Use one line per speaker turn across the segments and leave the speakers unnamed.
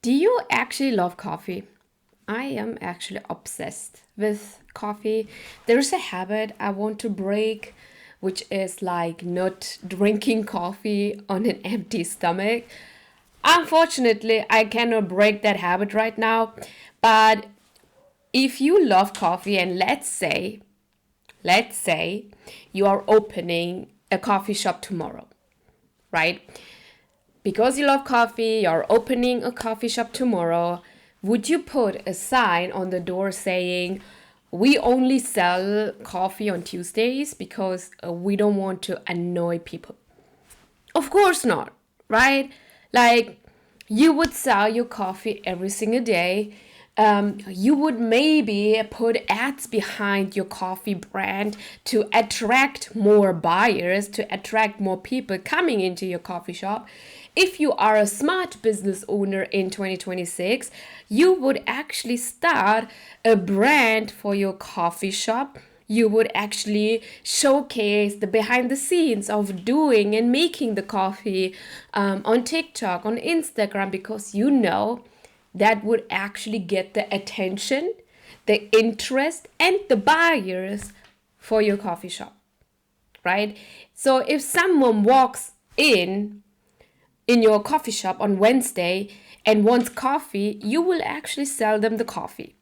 Do you actually love coffee? I am actually obsessed with coffee. There's a habit I want to break, which is like not drinking coffee on an empty stomach. Unfortunately, I cannot break that habit right now. But if you love coffee and let's say you are opening a coffee shop tomorrow, right? Because you love coffee, you're opening a coffee shop tomorrow, would you put a sign on the door saying, we only sell coffee on Tuesdays because we don't want to annoy people? Of course not, right? Like, you would sell your coffee every single day. You would maybe put ads behind your coffee brand to attract more buyers, to attract more people coming into your coffee shop. If you are a smart business owner in 2026, you would actually start a brand for your coffee shop. You would actually showcase the behind the scenes of doing and making the coffee on TikTok, on Instagram, because you know that would actually get the attention, the interest, and the buyers for your coffee shop, right? So if someone walks in your coffee shop on Wednesday and wants coffee, you will actually sell them the coffee.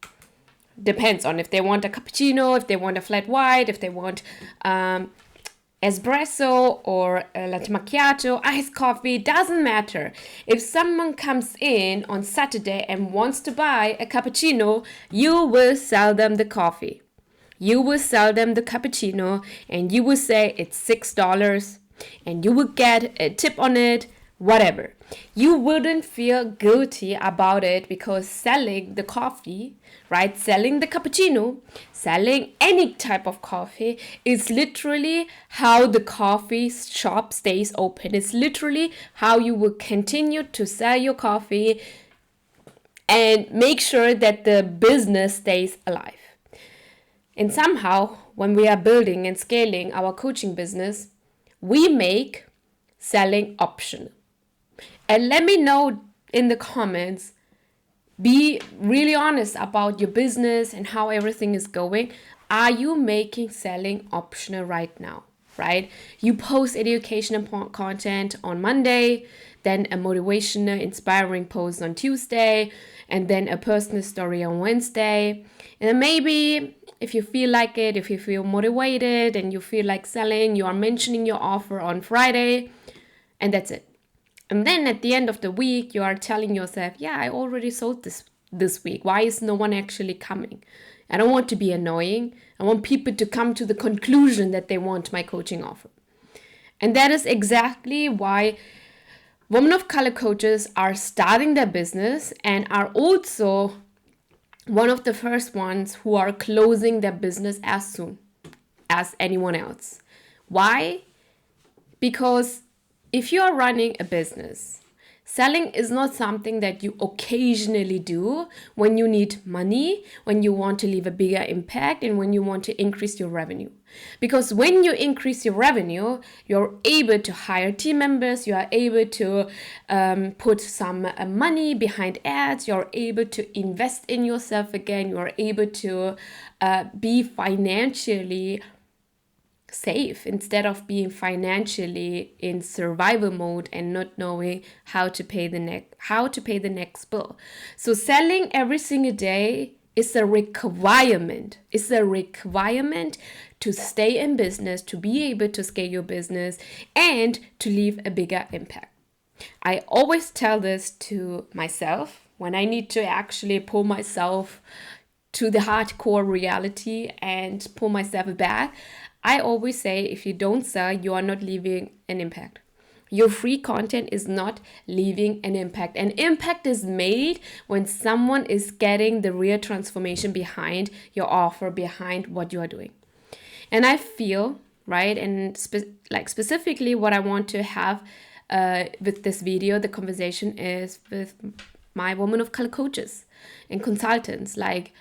Depends on if they want a cappuccino, if they want a flat white, if they want espresso or a latte macchiato, iced coffee, doesn't matter. If someone comes in on Saturday and wants to buy a cappuccino, you will sell them the coffee. You will sell them the cappuccino and you will say it's $6 and you will get a tip on it, whatever. You wouldn't feel guilty about it because selling the coffee, right? Selling the cappuccino, selling any type of coffee is literally how the coffee shop stays open. It's literally how you will continue to sell your coffee and make sure that the business stays alive. And somehow, when we are building and scaling our coaching business, we make selling optional. And let me know in the comments, be really honest about your business and how everything is going. Are you making selling optional right now, right? You post educational content on Monday, then a motivational, inspiring post on Tuesday, and then a personal story on Wednesday. And then maybe if you feel like it, if you feel motivated and you feel like selling, you are mentioning your offer on Friday, and that's it. And then at the end of the week, you are telling yourself, yeah, I already sold this week. Why is no one actually coming? I don't want to be annoying. I want people to come to the conclusion that they want my coaching offer. And that is exactly why women of color coaches are starting their business and are also one of the first ones who are closing their business as soon as anyone else. Why? Because if you are running a business, selling is not something that you occasionally do when you need money, when you want to leave a bigger impact, and when you want to increase your revenue. Because when you increase your revenue, you're able to hire team members, you are able to put some money behind ads, you're able to invest in yourself again, you're able to be financially safe instead of being financially in survival mode and not knowing how to pay the next bill. So selling every single day is a requirement. It's a requirement to stay in business, to be able to scale your business, and to leave a bigger impact. I always tell this to myself when I need to actually pull myself to the hardcore reality and pull myself back. I always say, if you don't sell, you are not leaving an impact. Your free content is not leaving an impact. An impact is made when someone is getting the real transformation behind your offer, behind what you are doing. And I feel, right, and specifically what I want to have with this video, the conversation is with my women of color coaches and consultants. Like,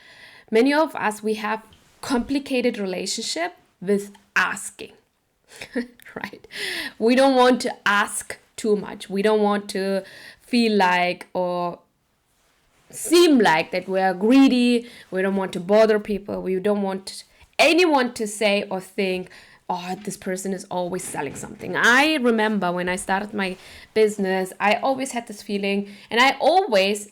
many of us, we have complicated relationship with asking, right? We don't want to ask too much. We don't want to feel like, or seem like that we are greedy, we don't want to bother people, we don't want anyone to say or think, oh, this person is always selling something. I remember when I started my business, I always had this feeling, and I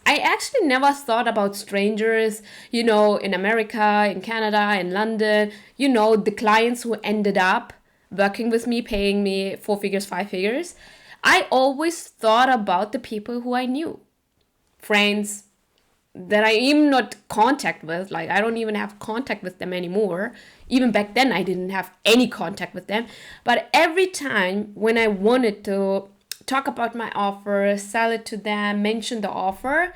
actually never thought about strangers, in America, in Canada, in London, the clients who ended up working with me, paying me 4 figures, 5 figures. I always thought about the people who I knew, friends, that I even not contact with. Like, I don't even have contact with them anymore. Even back then, I didn't have any contact with them. But every time when I wanted to talk about my offer, sell it to them, mention the offer,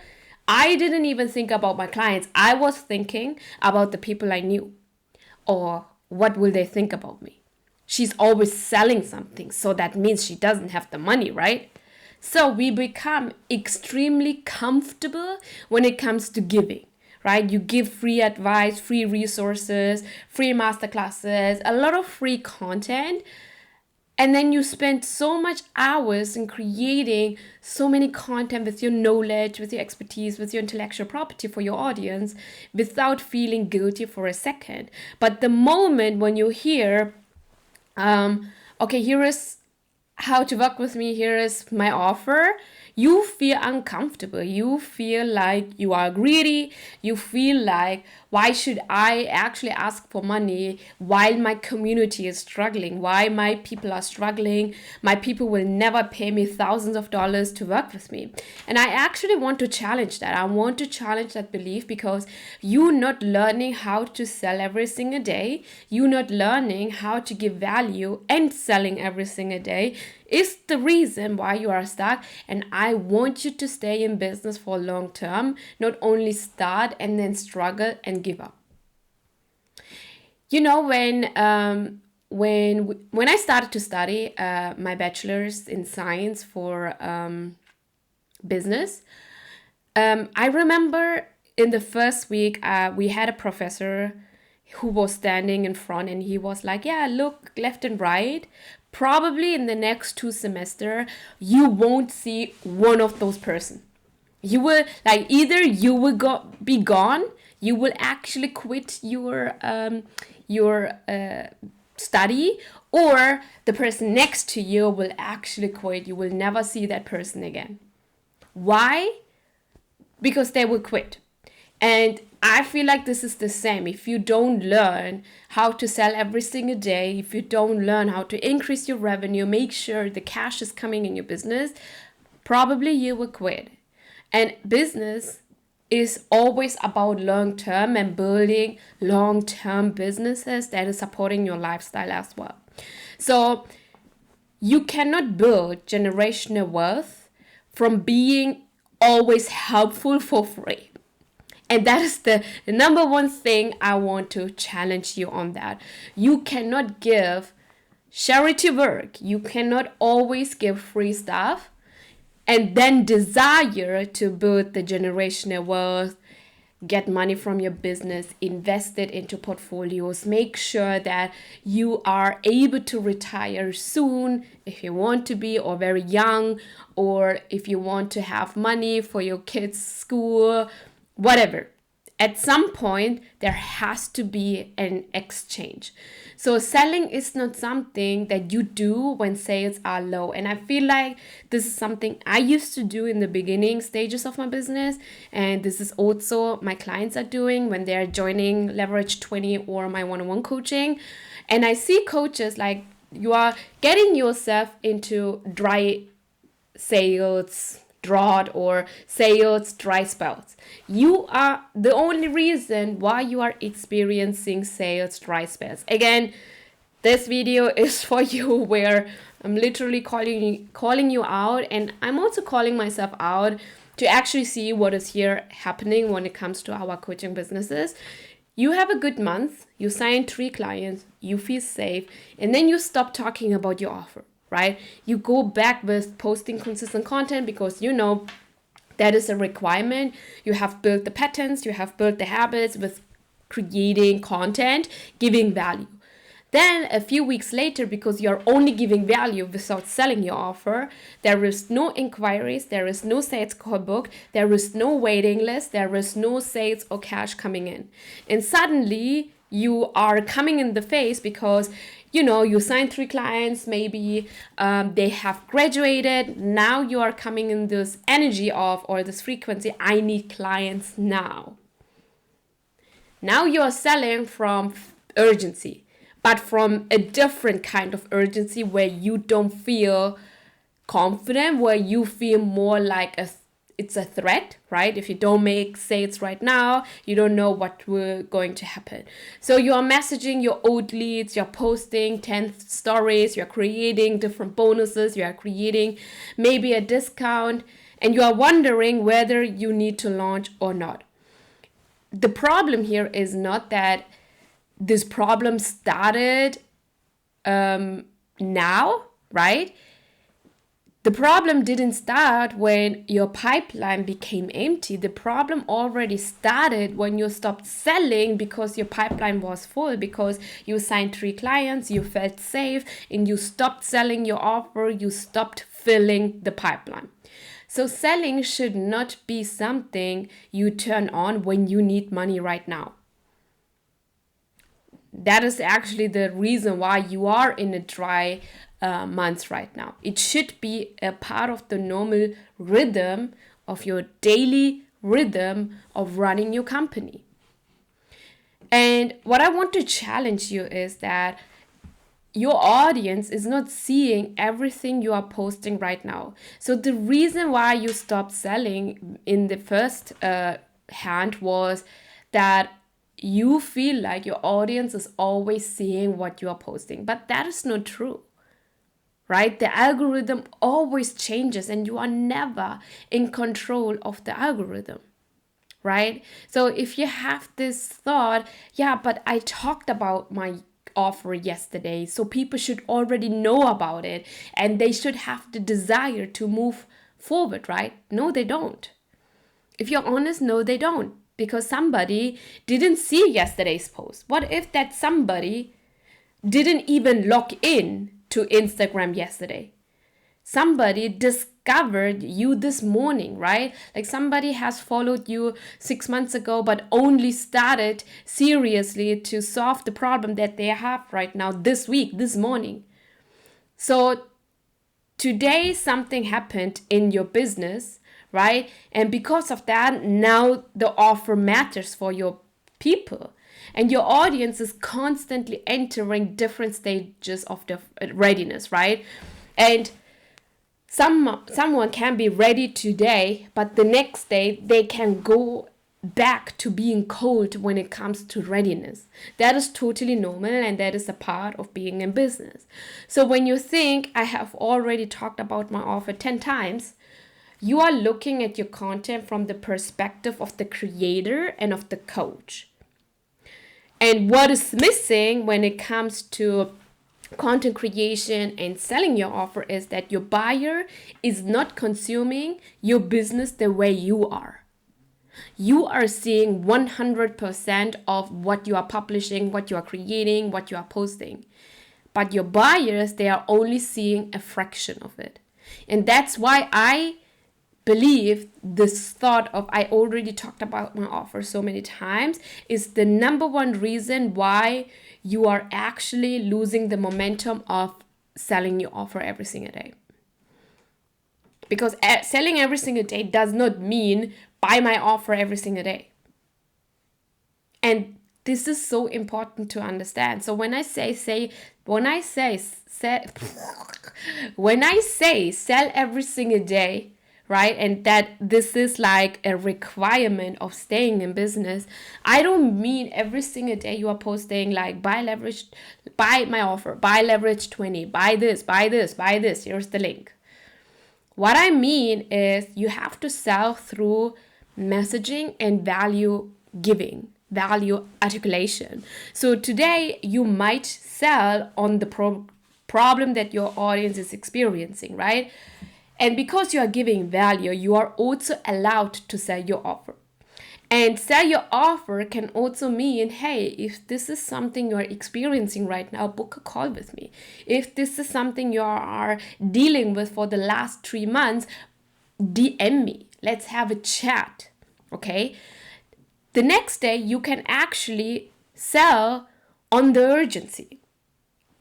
I didn't even think about my clients. I was thinking about the people I knew. Or what will they think about me? She's always selling something, so that means she doesn't have the money, right? So we become extremely comfortable when it comes to giving, right? You give free advice, free resources, free masterclasses, a lot of free content. And then you spend so much hours in creating so many content with your knowledge, with your expertise, with your intellectual property for your audience without feeling guilty for a second. But the moment when you hear, okay, here is how to work with me, here is my offer, you feel uncomfortable. You feel like you are greedy. You feel like, why should I actually ask for money while my community is struggling? Why my people are struggling? My people will never pay me thousands of dollars to work with me. And I actually want to challenge that. I want to challenge that belief, because you're not learning how to sell every single day. You're not learning how to give value and selling every single day is the reason why you are stuck. And I want you to stay in business for long term, not only start and then struggle and give up. When I started to study my bachelor's in science for business, I remember in the first week we had a professor who was standing in front, and he was like, yeah, look left and right. Probably in the next 2 semesters, you won't see one of those person. You will, like, either you will be gone, you will actually quit your study, or the person next to you will actually quit. You will never see that person again. Why? Because they will quit. And I feel like this is the same. If you don't learn how to sell every single day, if you don't learn how to increase your revenue, make sure the cash is coming in your business, probably you will quit. And business is always about long-term and building long-term businesses that is supporting your lifestyle as well. So you cannot build generational wealth from being always helpful for free. And that is the number one thing I want to challenge you on that. You cannot give charity work. You cannot always give free stuff and then desire to build the generational wealth, get money from your business, invest it into portfolios, make sure that you are able to retire soon if you want to be, or very young, or if you want to have money for your kids' school, whatever. At some point, there has to be an exchange. So selling is not something that you do when sales are low. And I feel like this is something I used to do in the beginning stages of my business. And this is also my clients are doing when they're joining Leverage 20 or my one-on-one coaching. And I see coaches like, you are getting yourself into dry sales drought or sales dry spells. You are the only reason why you are experiencing sales dry spells. Again, this video is for you, where I'm literally calling you out, and I'm also calling myself out to actually see what is here happening when it comes to our coaching businesses. You have a good month, you sign 3 clients, you feel safe, and then you stop talking about your offer. Right? You go back with posting consistent content because that is a requirement. You have built the patterns, you have built the habits with creating content, giving value. Then a few weeks later, because you're only giving value without selling your offer, there is no inquiries, there is no sales call book, there is no waiting list, there is no sales or cash coming in. And suddenly you are coming in the face because you signed 3 clients, maybe they have graduated. Now you are coming in this energy of, or this frequency, I need clients now. Now you are selling from urgency, but from a different kind of urgency where you don't feel confident, where you feel more like it's a threat, right? If you don't make sales right now, you don't know what will going to happen. So you are messaging your old leads, you're posting 10 stories, you're creating different bonuses, you are creating maybe a discount, and you are wondering whether you need to launch or not. The problem here is not that this problem started now, right? The problem didn't start when your pipeline became empty. The problem already started when you stopped selling because your pipeline was full, because you signed 3 clients, you felt safe, and you stopped selling your offer, you stopped filling the pipeline. So selling should not be something you turn on when you need money right now. That is actually the reason why you are in a dry month right now. It should be a part of the normal rhythm of your daily rhythm of running your company. And what I want to challenge you is that your audience is not seeing everything you are posting right now. So the reason why you stopped selling in the first hand was that you feel like your audience is always seeing what you are posting. But that is not true, right? The algorithm always changes and you are never in control of the algorithm, right? So if you have this thought, yeah, but I talked about my offer yesterday, so people should already know about it and they should have the desire to move forward, right? No, they don't. If you're honest, no, they don't. Because somebody didn't see yesterday's post. What if that somebody didn't even log in to Instagram yesterday? Somebody discovered you this morning, right? Like somebody has followed you 6 months ago, but only started seriously to solve the problem that they have right now this week, this morning. So today something happened in your business, right? And because of that, now the offer matters for your people. And your audience is constantly entering different stages of the readiness, right? And someone can be ready today, but the next day they can go back to being cold when it comes to readiness. That is totally normal and that is a part of being in business. So when you think I have already talked about my offer 10 times, you are looking at your content from the perspective of the creator and of the coach. And what is missing when it comes to content creation and selling your offer is that your buyer is not consuming your business the way you are. You are seeing 100% of what you are publishing, what you are creating, what you are posting. But your buyers, they are only seeing a fraction of it. And that's why I believe this thought of I already talked about my offer so many times is the number one reason why you are actually losing the momentum of selling your offer every single day. Because selling every single day does not mean buy my offer every single day. And this is so important to understand. So when I say sell every single day, right? And that this is like a requirement of staying in business. I don't mean every single day you are posting like buy my offer, buy leverage 20, buy this, here's the link. What I mean is you have to sell through messaging and value giving, value articulation. So today you might sell on the problem that your audience is experiencing, right? And because you are giving value, you are also allowed to sell your offer. And sell your offer can also mean, hey, if this is something you're experiencing right now, book a call with me. If this is something you are dealing with for the last 3 months, DM me. Let's have a chat. Okay? The next day, you can actually sell on the urgency.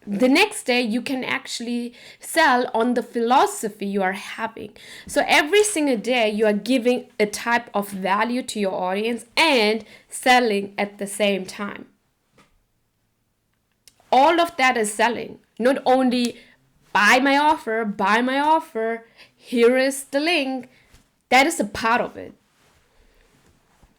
The next day, you can actually sell on the philosophy you are having. So every single day, you are giving a type of value to your audience and selling at the same time. All of that is selling. Not only buy my offer, here is the link. That is a part of it.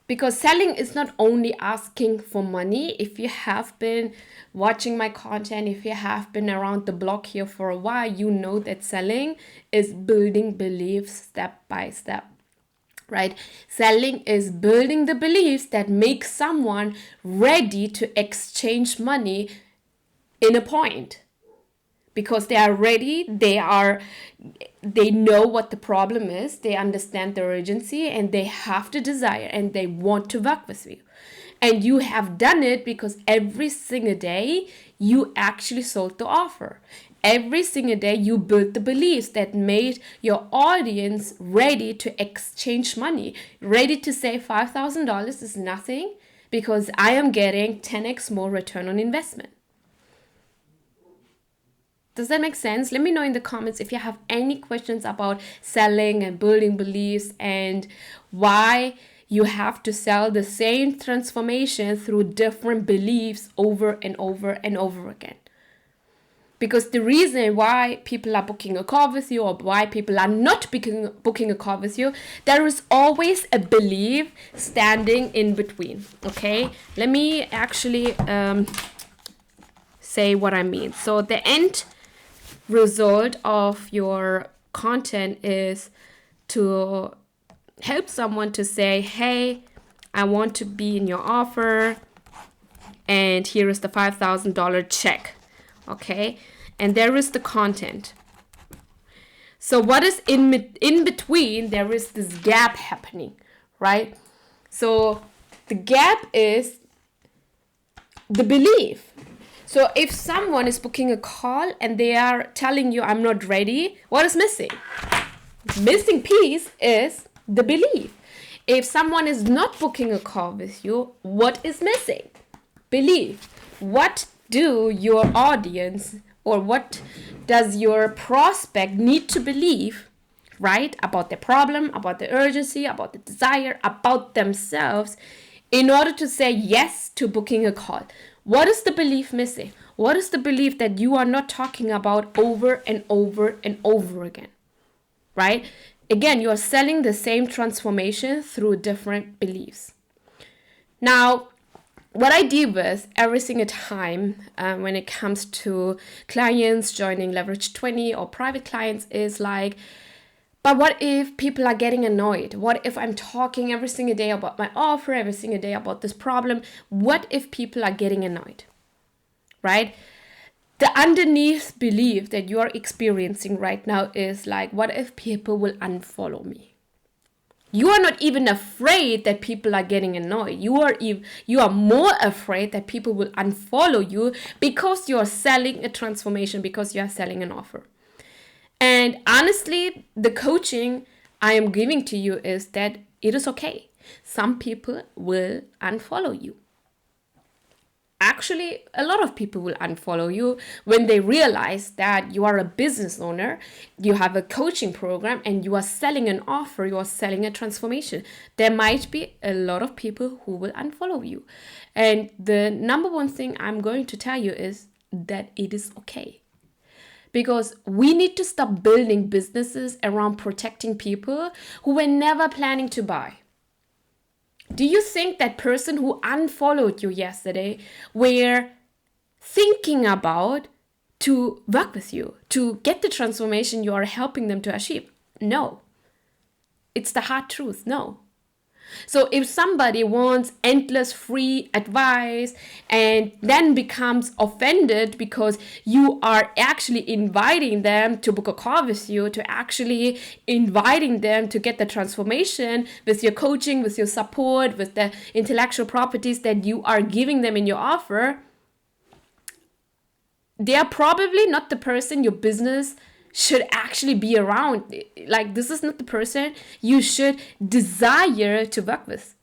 Because selling is not only asking for money. If you have been watching my content, if you have been around the block here for a while, you know that selling is building beliefs step by step, right? Selling is building the beliefs that make someone ready to exchange money in a point. Because they are ready, they know what the problem is, they understand the urgency, and they have the desire and they want to work with you. And you have done it because every single day you actually sold the offer. Every single day you built the beliefs that made your audience ready to exchange money, ready to say $5,000 is nothing because I am getting 10x more return on investment. Does that make sense? Let me know in the comments if you have any questions about selling and building beliefs and why you have to sell the same transformation through different beliefs over and over and over again. Because the reason why people are booking a call with you or why people are not booking a call with you, there is always a belief standing in between. Okay, let me actually say what I mean. So the end result of your content is to help someone to say, hey, I want to be in your offer and here is the $5,000 check. Okay, and there is the content. So what is in between? There is this gap happening, right? So the gap is the belief. So if someone is booking a call and they are telling you, I'm not ready, what is missing? Missing piece is the belief. If someone is not booking a call with you, what is missing? Belief. What do your audience or what does your prospect need to believe, right? About the problem, about the urgency, about the desire, about themselves in order to say yes to booking a call. What is the belief missing? What is the belief that you are not talking about over and over and over again, right? Again, you are selling the same transformation through different beliefs. Now, what I deal with every single time when it comes to clients joining Leverage 20 or private clients is like, but what if people are getting annoyed? What if I'm talking every single day about my offer, every single day about this problem? What if people are getting annoyed, right? The underneath belief that you are experiencing right now is like, what if people will unfollow me? You are not even afraid that people are getting annoyed. You are more afraid that people will unfollow you because you are selling a transformation, because you are selling an offer. And honestly, the coaching I am giving to you is that it is okay. Some people will unfollow you. Actually, a lot of people will unfollow you when they realize that you are a business owner, you have a coaching program, and you are selling an offer, you are selling a transformation. There might be a lot of people who will unfollow you. And the number one thing I'm going to tell you is that it is okay. Because we need to stop building businesses around protecting people who were never planning to buy. Do you think that person who unfollowed you yesterday were thinking about to work with you, to get the transformation you are helping them to achieve? No. It's the hard truth. No. So if somebody wants endless free advice and then becomes offended because you are actually inviting them to book a call with you, to actually inviting them to get the transformation with your coaching, with your support, with the intellectual properties that you are giving them in your offer, they are probably not the person your business should actually be around. Like, this is not the person you should desire to work with.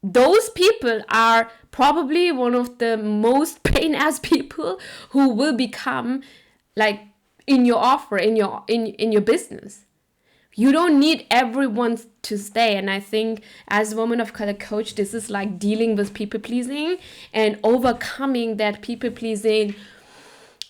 Those people are probably one of the most pain ass people who will become like in your offer, in your business. You don't need everyone to stay. And I think as a woman of color coach, this is like dealing with people pleasing and overcoming that people pleasing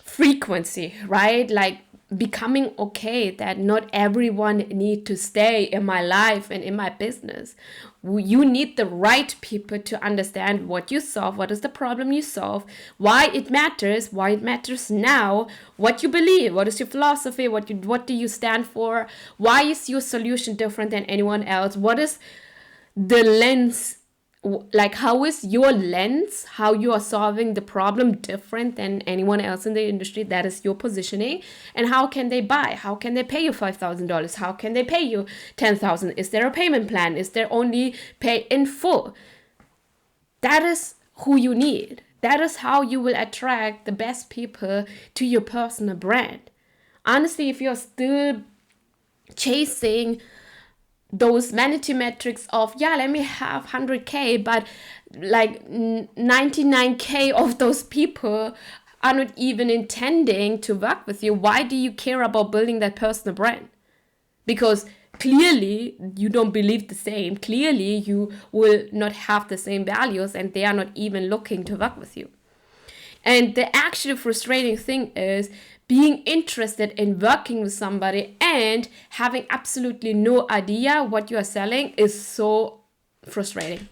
frequency, right? Like becoming okay that not everyone need to stay in my life and in my business. You need the right people to understand what you solve, what is the problem you solve, why it matters now, what you believe, what is your philosophy, what do you stand for, why is your solution different than anyone else, what is the lens, like how is your lens, how you are solving the problem different than anyone else in the industry. That is your positioning. And how can they buy, how can they pay you $5,000, how can they pay you $10,000? Is there a payment plan? Is there only pay in full? That is who you need. That is how you will attract the best people to your personal brand. Honestly, if you're still chasing those vanity metrics of, yeah, let me have 100K, but like 99K of those people are not even intending to work with you, why do you care about building that personal brand? Because clearly you don't believe the same. Clearly you will not have the same values, and they are not even looking to work with you. And the actually frustrating thing is being interested in working with somebody and having absolutely no idea what you are selling is so frustrating.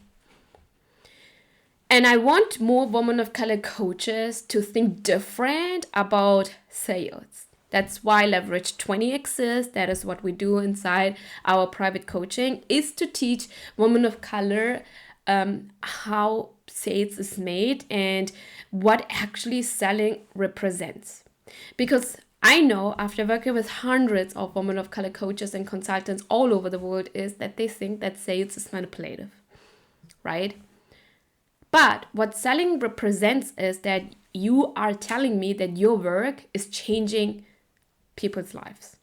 And I want more women of color coaches to think different about sales. That's why Leverage 20 exists. That is what we do inside our private coaching, is to teach women of color how sales is made and what actually selling represents. Because I know, after working with hundreds of women of color coaches and consultants all over the world, is that they think that sales is manipulative, right? But what selling represents is that you are telling me that your work is changing people's lives.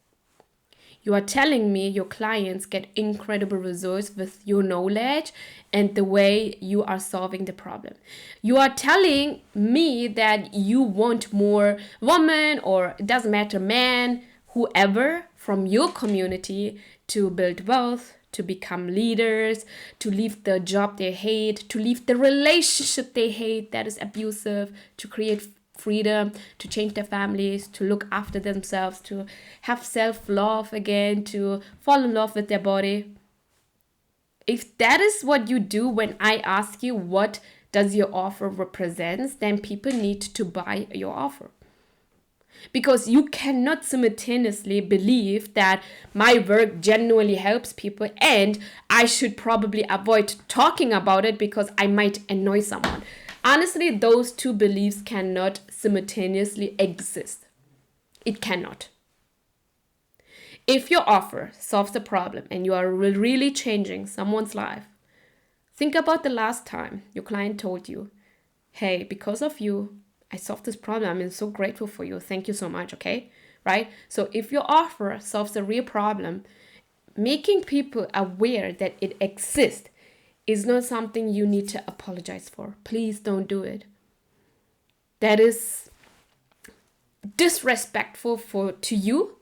You are telling me your clients get incredible results with your knowledge and the way you are solving the problem. You are telling me that you want more women, or it doesn't matter, man, whoever from your community to build wealth, to become leaders, to leave the job they hate, to leave the relationship they hate that is abusive, to create freedom, to change their families, to look after themselves, to have self-love again, to fall in love with their body. If that is what you do when I ask you what does your offer represent, then people need to buy your offer. Because you cannot simultaneously believe that my work genuinely helps people and I should probably avoid talking about it because I might annoy someone. Honestly, those two beliefs cannot simultaneously exist. It cannot. If your offer solves a problem and you are really changing someone's life, think about the last time your client told you, hey, because of you, I solved this problem. I'm so grateful for you. Thank you so much, okay? Right? So if your offer solves a real problem, making people aware that it exists is not something you need to apologize for. Please don't do it. That is disrespectful to you,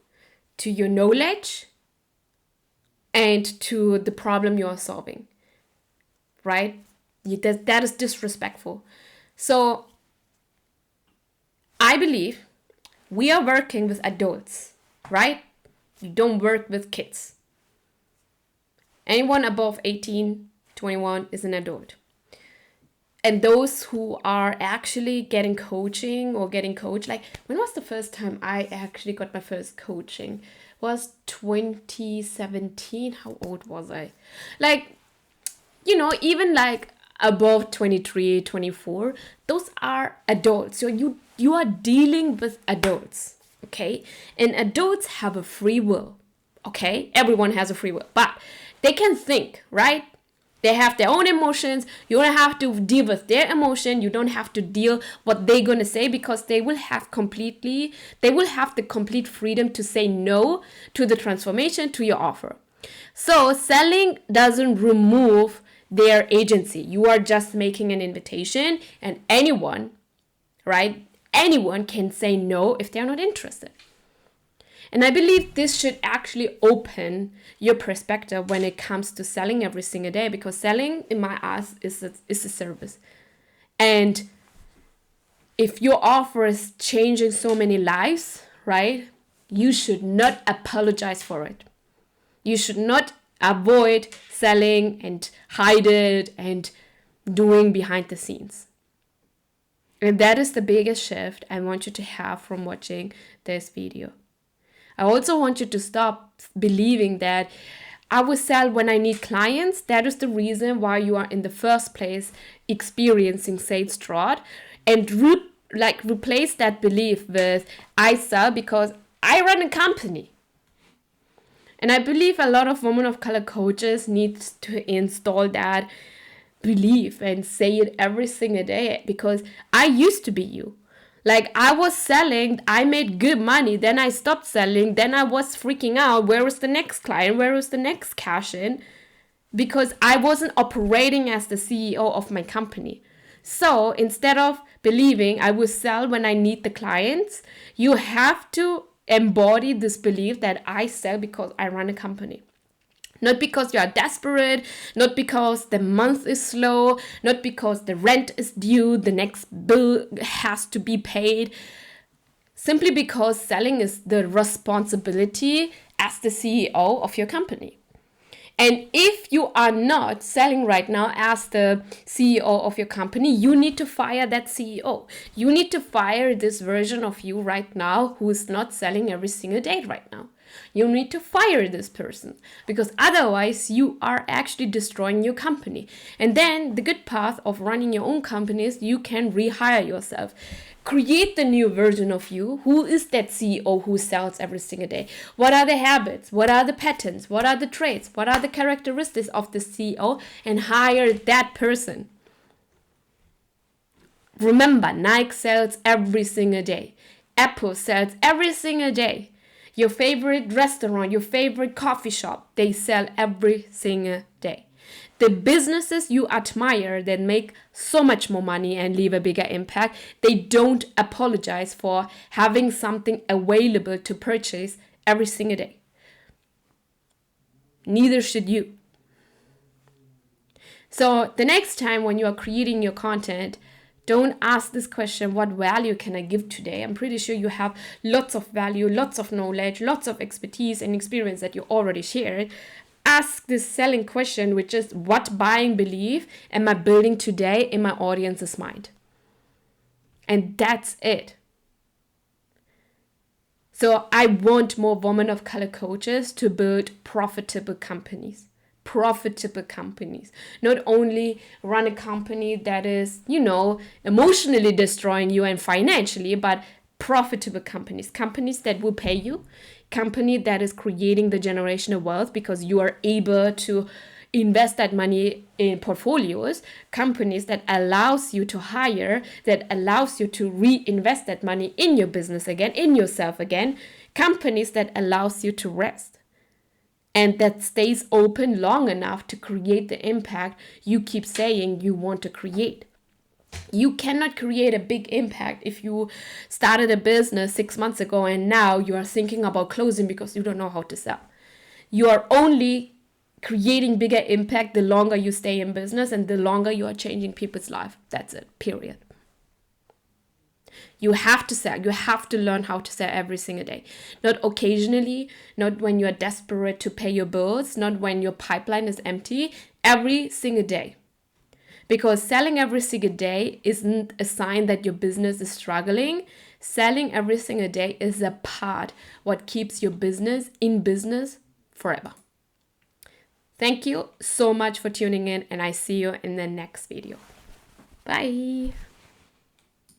to your knowledge, and to the problem you are solving, right? That is disrespectful. So I believe we are working with adults, right? You don't work with kids. Anyone above 18, 21 is an adult. And those who are actually getting coaching or getting coached, like when was the first time I actually got my first coaching? was 2017. How old was I? Like, you know, even like above 23, 24, those are adults. So you are dealing with adults, okay? And adults have a free will, okay? Everyone has a free will, but they can think, right? They have their own emotions. You don't have to deal with their emotion. You don't have to deal what they're going to say, because they will have the complete freedom to say no to the transformation, to your offer. So selling doesn't remove their agency. You are just making an invitation, and anyone, right? Anyone can say no if they're not interested. And I believe this should actually open your perspective when it comes to selling every single day, because selling, in my eyes, is a service. And if your offer is changing so many lives, right, you should not apologize for it. You should not avoid selling and hide it and doing behind the scenes. And that is the biggest shift I want you to have from watching this video. I also want you to stop believing that I will sell when I need clients. That is the reason why you are in the first place experiencing sales drought, and replace that belief with I sell because I run a company. And I believe a lot of women of color coaches need to install that belief and say it every single day, because I used to be you. Like, I was selling, I made good money, then I stopped selling, then I was freaking out. Where is the next client? Where is the next cash in? Because I wasn't operating as the CEO of my company. So instead of believing I will sell when I need the clients, you have to embody this belief that I sell because I run a company. Not because you are desperate, not because the month is slow, not because the rent is due, the next bill has to be paid. Simply because selling is the responsibility as the CEO of your company. And if you are not selling right now as the CEO of your company, you need to fire that CEO. You need to fire this version of you right now who is not selling every single day right now. You need to fire this person, because otherwise you are actually destroying your company. And then the good path of running your own company is you can rehire yourself. Create the new version of you. Who is that CEO who sells every single day? What are the habits? What are the patterns? What are the traits? What are the characteristics of the CEO? And hire that person. Remember, Nike sells every single day. Apple sells every single day. Your favorite restaurant, your favorite coffee shop, they sell every single day. The businesses you admire that make so much more money and leave a bigger impact, they don't apologize for having something available to purchase every single day. Neither should you. So the next time when you are creating your content, don't ask this question, what value can I give today? I'm pretty sure you have lots of value, lots of knowledge, lots of expertise and experience that you already shared. Ask this selling question, which is, what buying belief am I building today in my audience's mind? And that's it. So I want more women of color coaches to build profitable companies. Not only run a company that is, emotionally destroying you and financially, but profitable companies that will pay you, company that is creating the generational wealth because you are able to invest that money in portfolios, companies that allows you to hire, that allows you to reinvest that money in your business again, in yourself again, companies that allows you to rest. And that stays open long enough to create the impact you keep saying you want to create. You cannot create a big impact if you started a business 6 months ago and now you are thinking about closing because you don't know how to sell. You are only creating bigger impact the longer you stay in business and the longer you are changing people's life. That's it, period. You have to sell. You have to learn how to sell every single day. Not occasionally, not when you are desperate to pay your bills, not when your pipeline is empty, every single day. Because selling every single day isn't a sign that your business is struggling. Selling every single day is a part what keeps your business in business forever. Thank you so much for tuning in, and I see you in the next video. Bye.